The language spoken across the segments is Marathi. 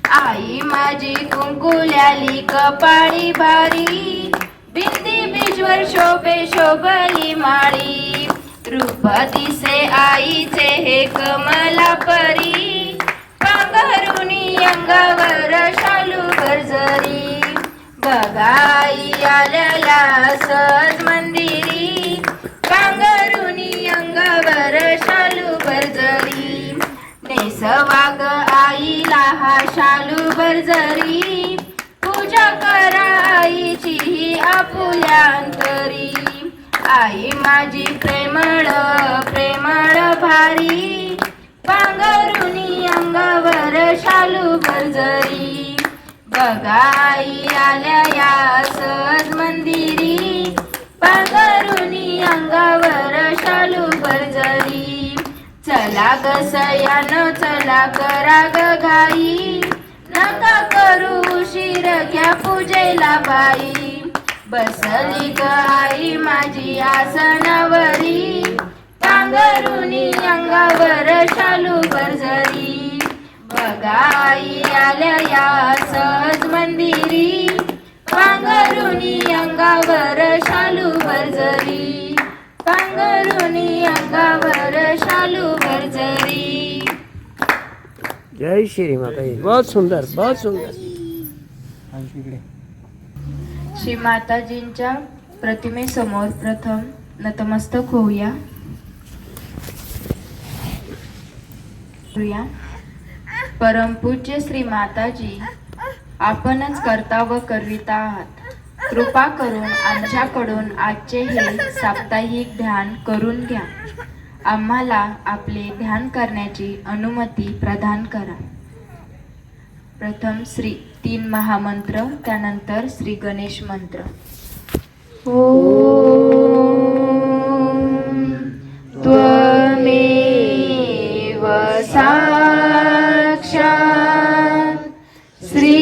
आई माझी कुंकुल्याली कपाळी भारी, बिंदी बीजवर शोभे शोभली माळी. रूप दिसे आईचे हे कमला परी, पांघरुणी अंगावर शालू गरजरी. बघा आई आल्या सहज मंदिरी, पांघरुणी अंगावर शालू गरजरी. नेसवाग आईला हा शालू बरजरी, पूजा करा आईची ही आपुल्या अंतरी. आई माझी प्रेमळ प्रेमळ भारी, पांघरुणी अंगावर शालू बरजरी. बघा आई आल्या या सहज मंदिरी, पांघरुणी अंगावर शालू बरजरी. चला ग सयानो चला करा ग घाई, नका करू उशीर घ्या पूजेला बाई. बसली ग आई माझी आसनावरी, पांघरुणी अंगावर शालू बरजरी. बघा आई आल्या या सहज मंदिरी, पांघरुणी अंगावर शालू बरजरी. पांघरुणी अंगावर शालू बरजरी. जय श्री माता. बहुत सुंदर बहुत सुंदर. श्री माताजींच्या प्रतिमेसमोर प्रथम नतमस्तक होऊया. परमपूज्य श्री माताजी, आपणच करता व करविता आहात. कृपा करून आमच्याकडून आजचे हे साप्ताहिक ध्यान करून घ्या. आम्हाला आपले ध्यान करण्याची अनुमती प्रदान करा. प्रथम श्री 3 महामंत्र, त्यानंतर श्री गणेश मंत्र. ओम त्वमेव साक्षात् श्री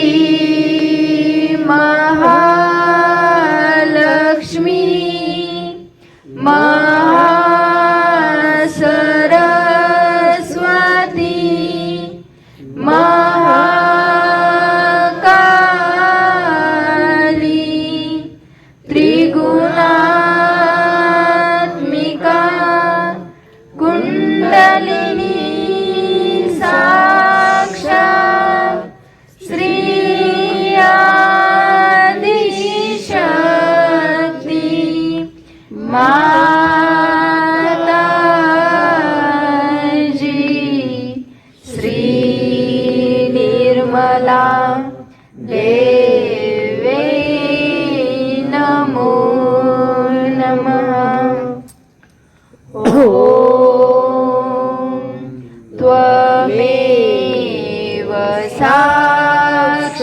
त्वमेव साक्षात्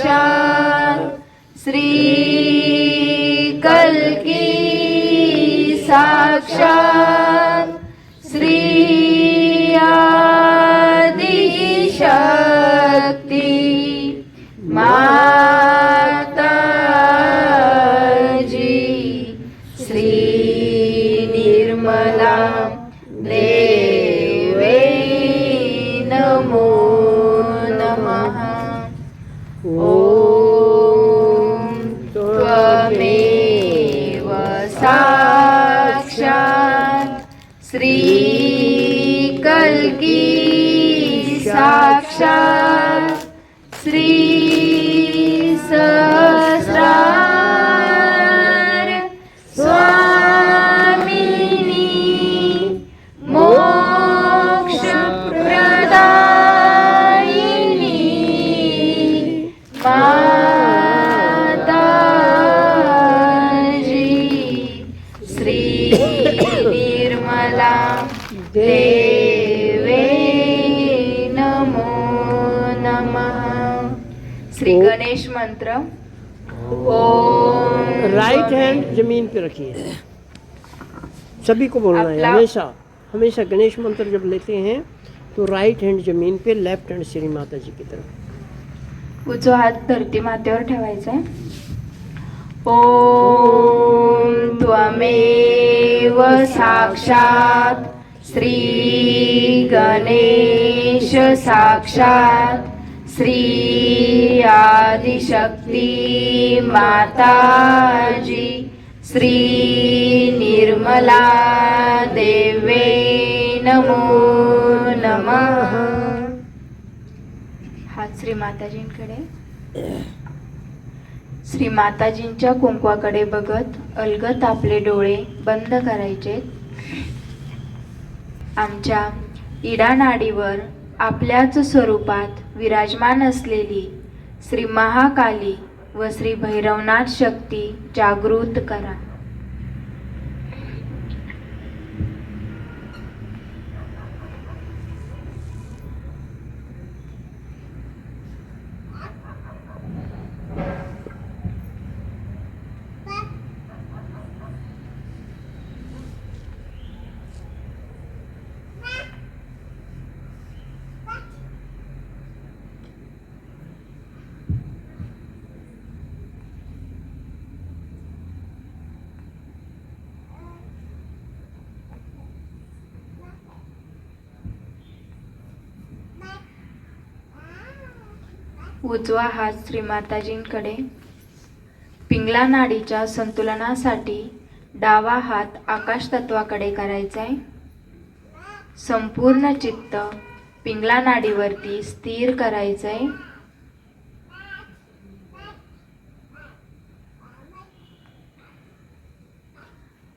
श्री कल्की साक्षात् श्री आदिशक्ती माताजी. श्री निर्मला देवे नमो नमः. ओम त्वमेव साक्षात् श्री कल्की साक्षात् श्री सहस्रार स्वामिनी मोक्षप्रदायिनी माताजी. श्री निर्मला देवे नमो नमः. श्री गणेश मंत्र. ओम. राइट हैंड जमीन पे रखिए. सभी को बोलना है हमेशा हमेशा. गणेश मंत्र जब लेते हैं तो राइट हैंड जमीन पे, लेफ्ट हैंड श्री माता जी की तरफ. उजवा हात धरती मातेवर ठेवायचा आहे. ओम त्वमेव साक्षात् श्री गणेश साक्षात् श्री आदिशक्ती माताजी श्री निर्मला देवे नमो नमः. हात श्री माताजींकडे. श्री माताजींच्या कुंकवाकडे बघत अलगद आपले डोळे बंद करायचे. आमच्या इडानाडीवर आपल्याच स्वरूपात विराजमान असलेली श्री महाकाली व श्री भैरवनाथ शक्ती जागृत करा. उजवा हात श्री माताजींकडे. पिंगला नाडीच्या संतुलनासाठी डावा हात आकाश तत्वाकडे करायचा आहे. संपूर्ण चित्त पिंगला नाडीवरती स्थिर करायचं आहे.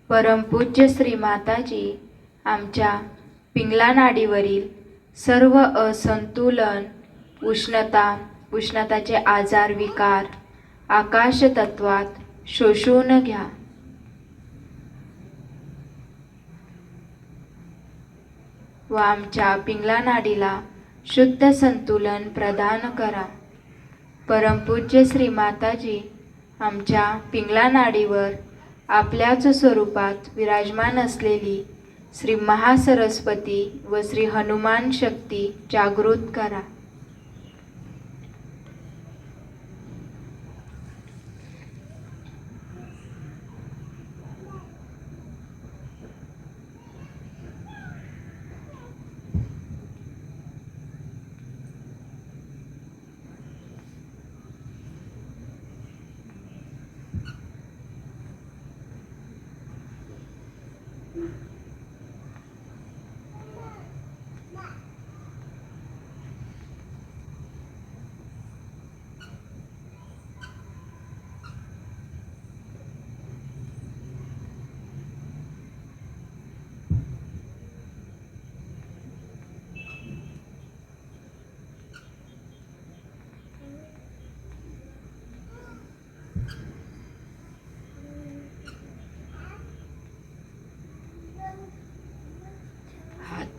परमपूज्य श्री माताजी आमच्या पिंगला नाडीवरील सर्व असंतुलन, उष्णताचे आजार, विकार आकाश तत्वात शोषून घ्या. व आमच्या पिंगला नाडीला शुद्ध संतुलन प्रदान करा. परमपूज्य श्री माताजी आमच्या पिंगला नाडीवर आपल्याच स्वरूपात विराजमान असलेली श्री महासरस्वती व श्री हनुमान शक्ती जागृत करा.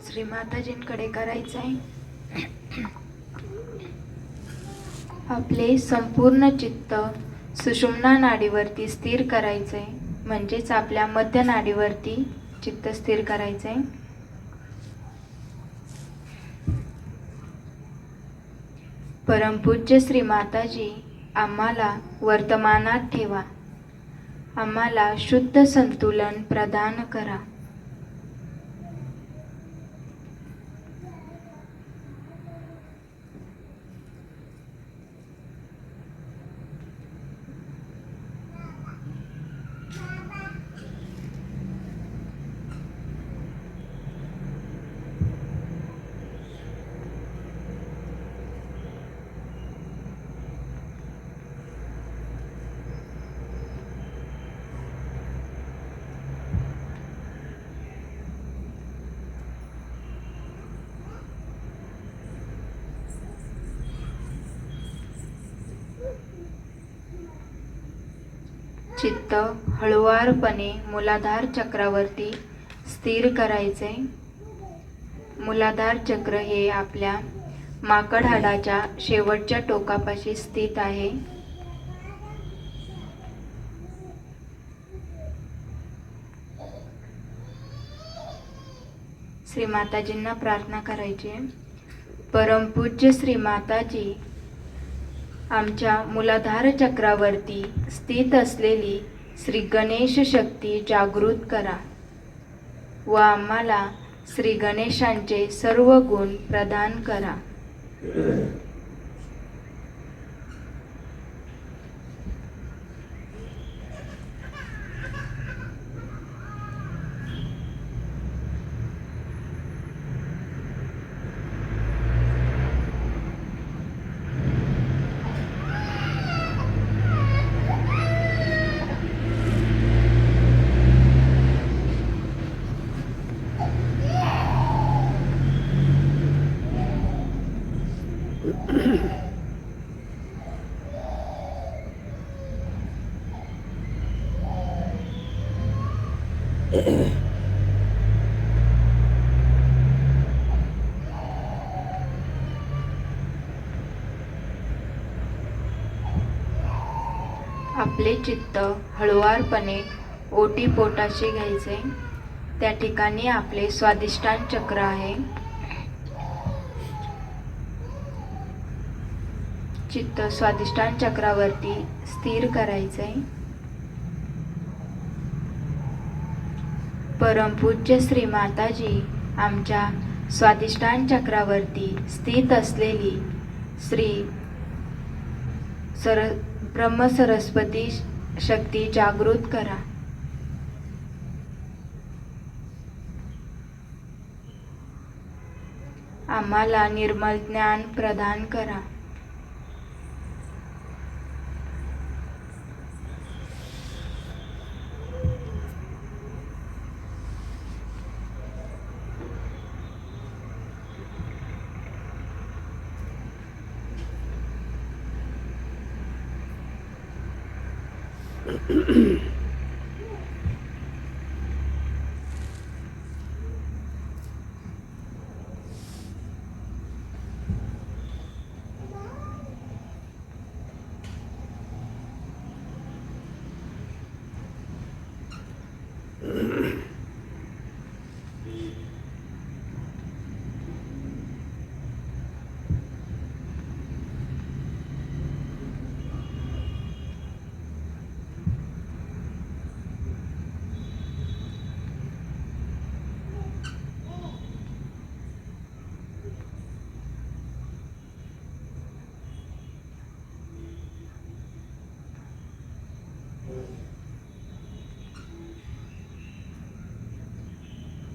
श्री माताजींकडे करायचं आहे. आपले संपूर्ण चित्त सुषुम्ना नाडीवरती स्थिर करायचंय, म्हणजेच आपल्या मध्य नाडीवरती चित्त स्थिर करायचंय. परमपूज्य श्री माताजी आम्हाला वर्तमानात ठेवा. आम्हाला शुद्ध संतुलन प्रदान करा. चित्त हळुवारपणे मूलाधार चक्रावरती स्थिर करायचे. मूलाधार चक्र हे आपल्या माकड हाडाच्या शेवटच्या टोकापाशी स्थित आहे. श्री माताजींना प्रार्थना करायची. परमपूज्य श्री माताजी आमच्या मूलाधार चक्रावरती स्थित असलेली श्री गणेश शक्ती जागृत करा व आम्हाला श्री गणेशांचे सर्व गुण प्रदान करा. आपले चित्त हळुवारपणे ओटीपोटाशी घ्यायचे. त्या ठिकाणी आपले स्वादिष्टान चक्र आहे. चित्त स्वादिष्टान चक्रावरती स्थिर करायचे. परमपूज्य श्री माताजी आमच्या स्वादिष्टान चक्रावरती स्थित असलेली श्री ब्रह्म सरस्वती शक्ती जागृत करा. आम्हाला निर्मल ज्ञान प्रदान करा.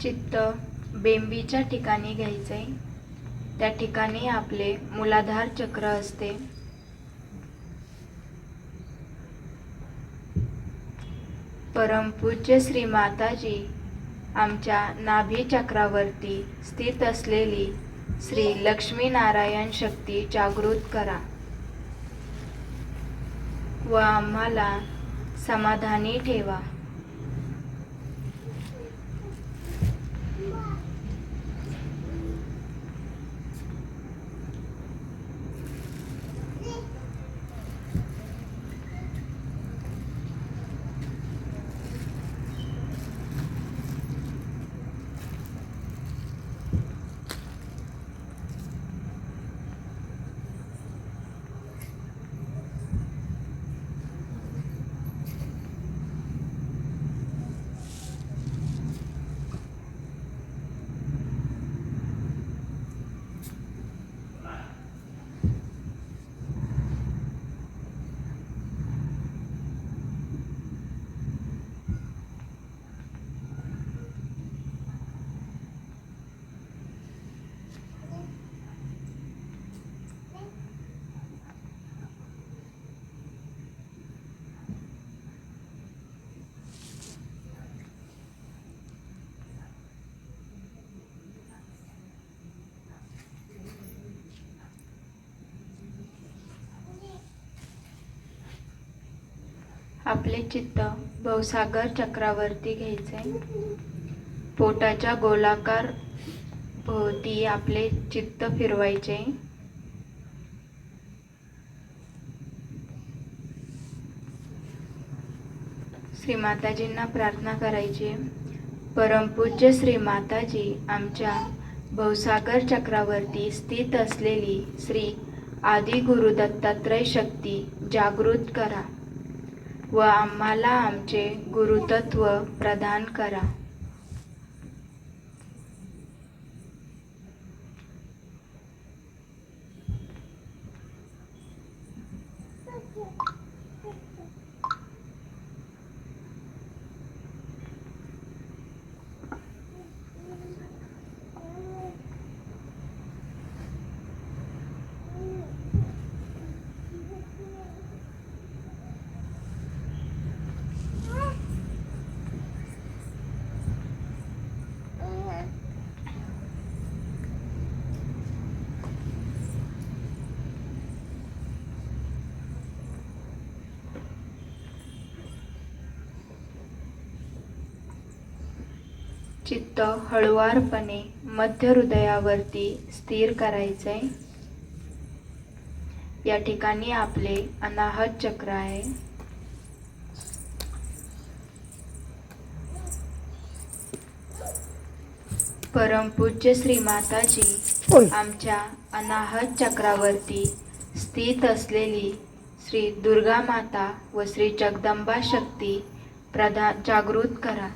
चित्त बेंबीच्या ठिकाणी घ्यायचे. त्या ठिकाणी आपले मूलाधार चक्र असते. परमपूज्य श्री माताजी आमच्या नाभी चक्रावरती स्थित असलेली श्री लक्ष्मी नारायण शक्ती जागृत करा व आम्हाला समाधानी ठेवा. आपले चित्त भवसागर चक्रावरती घ्यायचे. पोटाच्या गोलाकार भोवती आपले चित्त फिरवायचे. श्री माताजींना प्रार्थना करायची. परमपूज्य श्री माताजी आमच्या भवसागर चक्रावरती स्थित असलेली श्री आदि गुरु दत्तात्रय शक्ती जागृत करा व आम्हाला आमचे गुरुतत्व प्रदान करा. चित्त हळुवारपणे मध्य हृदयावरती स्थिर करायचंय. या ठिकाणी आपले अनाहत चक्र आहे. परमपूज्य श्री माताजी आमच्या अनाहत चक्रावरती स्थित असलेली श्री दुर्गा माता व श्री जगदंबा शक्ती जागृत करा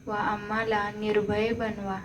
व आम्हाला निर्भय बनवा.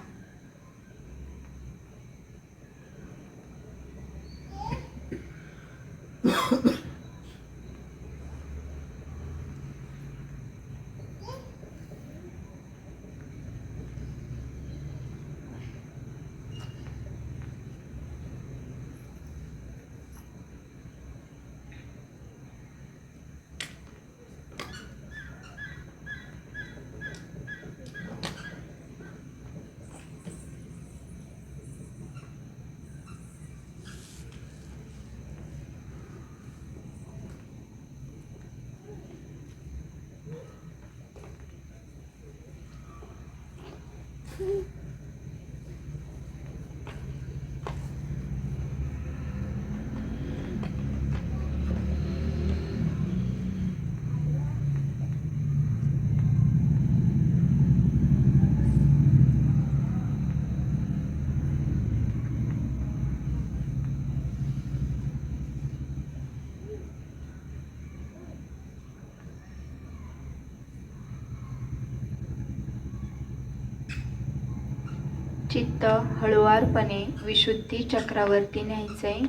चित्त हळुवारपणे विशुद्धी चक्रावरती न्यायचंय.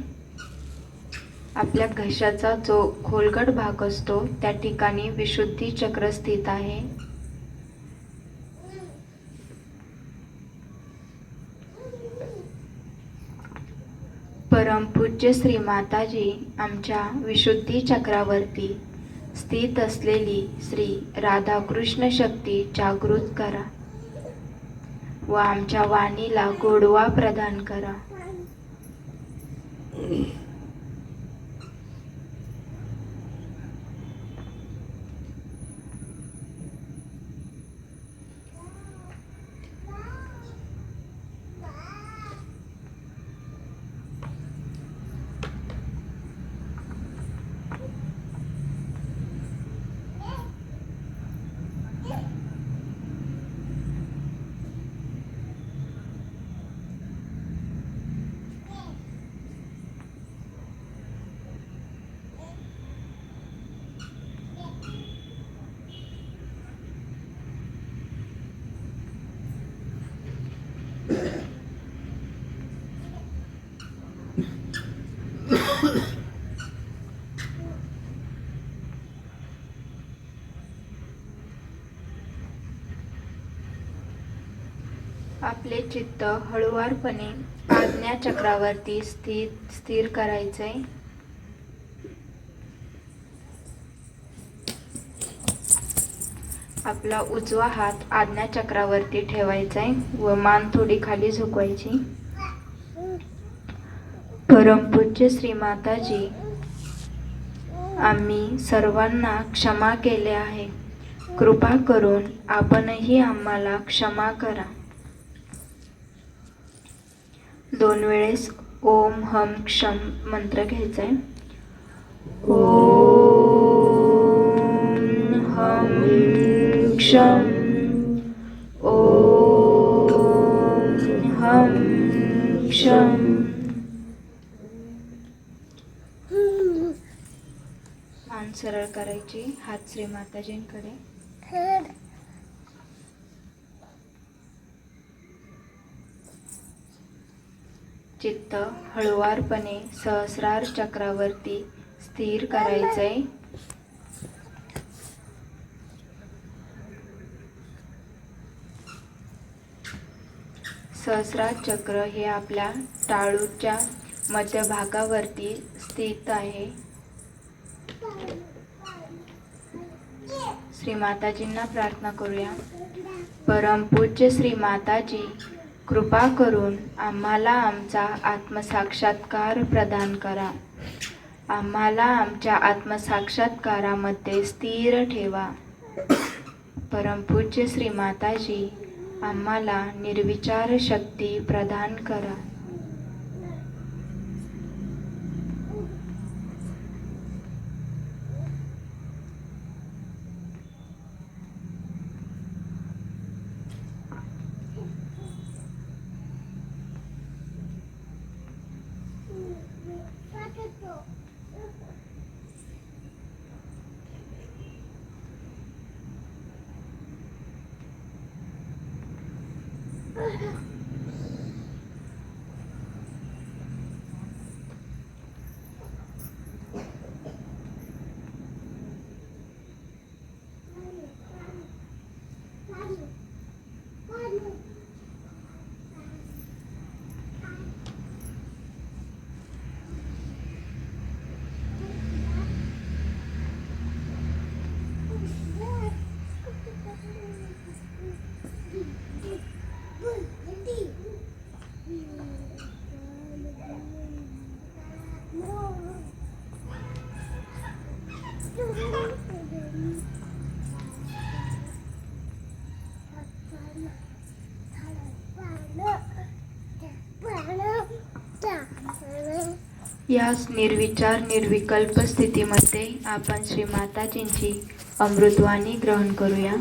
आपल्या घशाचा जो खोलगट भाग असतो त्या ठिकाणी विशुद्धी चक्र स्थित आहे. परमपूज्य श्री माताजी आमच्या विशुद्धी चक्रावरती स्थित असलेली श्री राधाकृष्ण शक्ती जागृत करा व आमच्या वाणीला गोडवा प्रदान करा. आपले चित्त हळुवारपणे आज्ञा चक्रावरती स्थिर करायचंय. आपला उजवा हात आज्ञा चक्रावरती ठेवायचाय व मान थोडी खाली झुकवायची. परमपूज्य श्री माताजी आम्ही सर्वांना क्षमा केले आहे. कृपा करून आपणही आम्हाला क्षमा करा. 2 वेळेस ओम हम क्षम मंत्र घ्यायचा आहे. ओम हम क्षम, ओम हम क्षम. मान सरळ करायची, हात श्री माताजींकडे. चित्त हळुवारपणे सहस्रार चक्रावरती स्थिर करायचंय. सहस्रार चक्र हे आपल्या टाळूच्या मध्यभागावरती स्थित आहे. श्री माताजींना प्रार्थना करूया. परमपूज्य श्री माताजी, कृपा करून आम्हाला आमचा आत्मसाक्षात्कार प्रदान करा. आम्हाला आमच्या आत्मसाक्षात्कारामध्ये स्थिर ठेवा. परमपूज्य श्री माताजी, आम्हाला निर्विचार शक्ती प्रदान करा. या निर्विचार निर्विकल्प स्थितीमध्ये आपण श्री माताजींची अमृतवाणी ग्रहण करूया.